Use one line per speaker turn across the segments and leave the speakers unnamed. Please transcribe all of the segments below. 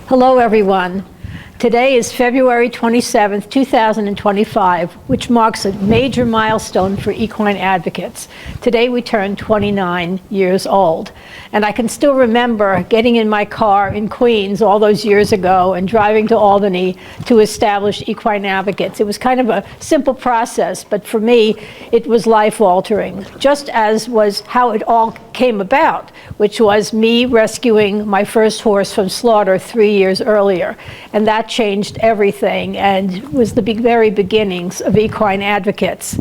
Hello, everyone. Today is February 27th, 2025, which marks a major milestone for equine advocates. Today we turn 29 years old. And I can still remember getting in my car in Queens all those years ago and driving to Albany to establish equine advocates. It was kind of a simple process, but for me, it was life-altering, just as was how it all came about, which was me rescuing my first horse from slaughter 3 years earlier. And that changed everything and was the very beginnings of equine advocates.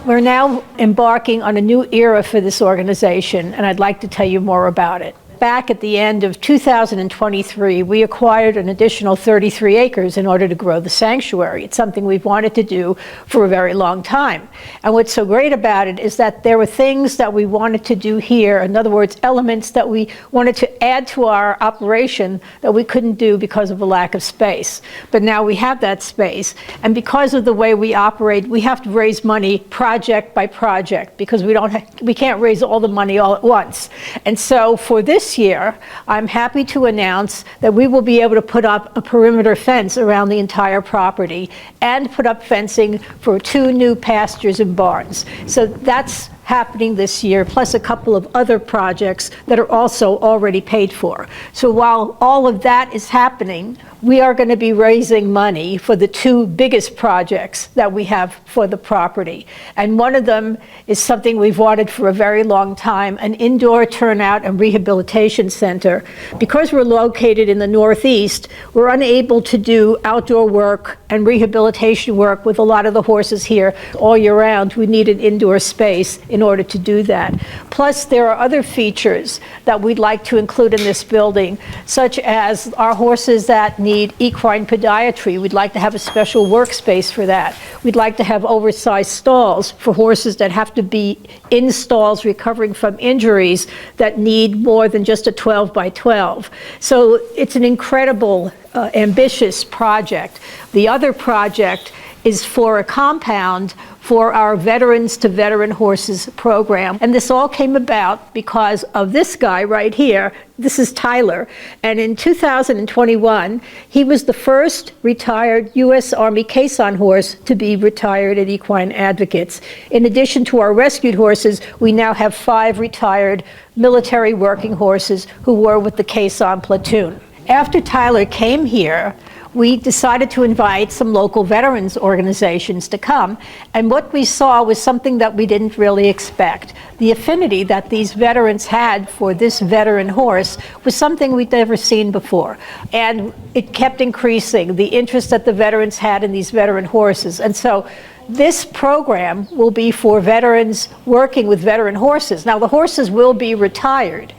We're now embarking on a new era for this organization, and I'd like to tell you more about it. Back at the end of 2023, we acquired an additional 33 acres in order to grow the sanctuary. It's something we've wanted to do for a very long time. And what's so great about it is that there were things that we wanted to do here, in other words, elements that we wanted to add to our operation that we couldn't do because of a lack of space. But now we have that space, and because of the way we operate, we have to raise money project by project because we can't raise all the money all at once. And so for this year, I'm happy to announce that we will be able to put up a perimeter fence around the entire property and put up fencing for 2 new pastures and barns. So that's happening this year, plus a couple of other projects that are also already paid for. So while all of that is happening, we are going to be raising money for the 2 biggest projects that we have for the property. And one of them is something we've wanted for a very long time, an indoor turnout and rehabilitation center. Because we're located in the Northeast, we're unable to do outdoor work and rehabilitation work with a lot of the horses here all year round. We need an indoor space in order to do that. Plus, there are other features that we'd like to include in this building, such as our horses that need equine podiatry. We'd like to have a special workspace for that. We'd like to have oversized stalls for horses that have to be in stalls recovering from injuries that need more than just a 12 by 12. So it's an incredible, ambitious project. The other project is for a compound for our Veterans to Veteran Horses program. And this all came about because of this guy right here. This is Tyler. And in 2021, he was the first retired U.S. Army caisson horse to be retired at Equine Advocates. In addition to our rescued horses, we now have 5 retired military working horses who were with the caisson platoon. After Tyler came here, we decided to invite some local veterans organizations to come, and what we saw was something that we didn't really expect. The affinity that these veterans had for this veteran horse was something we'd never seen before, and it kept increasing, the interest that the veterans had in these veteran horses. And so this program will be for veterans working with veteran horses. Now, the horses will be retired,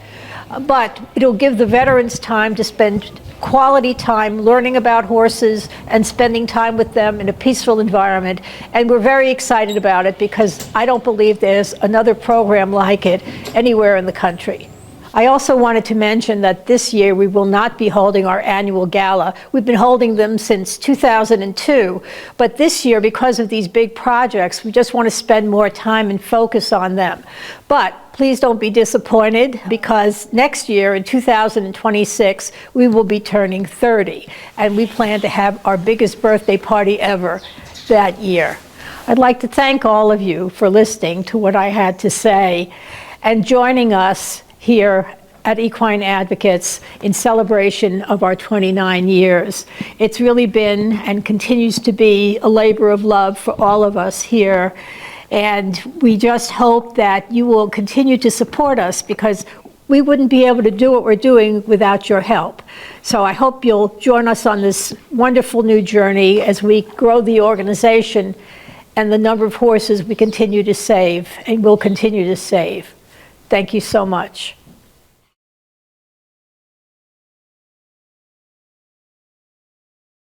but it'll give the veterans time to spend quality time learning about horses and spending time with them in a peaceful environment. And we're very excited about it because I don't believe there's another program like it anywhere in the country. I also wanted to mention that this year we will not be holding our annual gala. We've been holding them since 2002, but this year, because of these big projects, we just want to spend more time and focus on them. But please don't be disappointed, because next year, in 2026, we will be turning 30, and we plan to have our biggest birthday party ever that year. I'd like to thank all of you for listening to what I had to say and joining us here at Equine Advocates in celebration of our 29 years. It's really been and continues to be a labor of love for all of us here. And we just hope that you will continue to support us, because we wouldn't be able to do what we're doing without your help. So I hope you'll join us on this wonderful new journey as we grow the organization and the number of horses we continue to save and will continue to save. Thank you so much.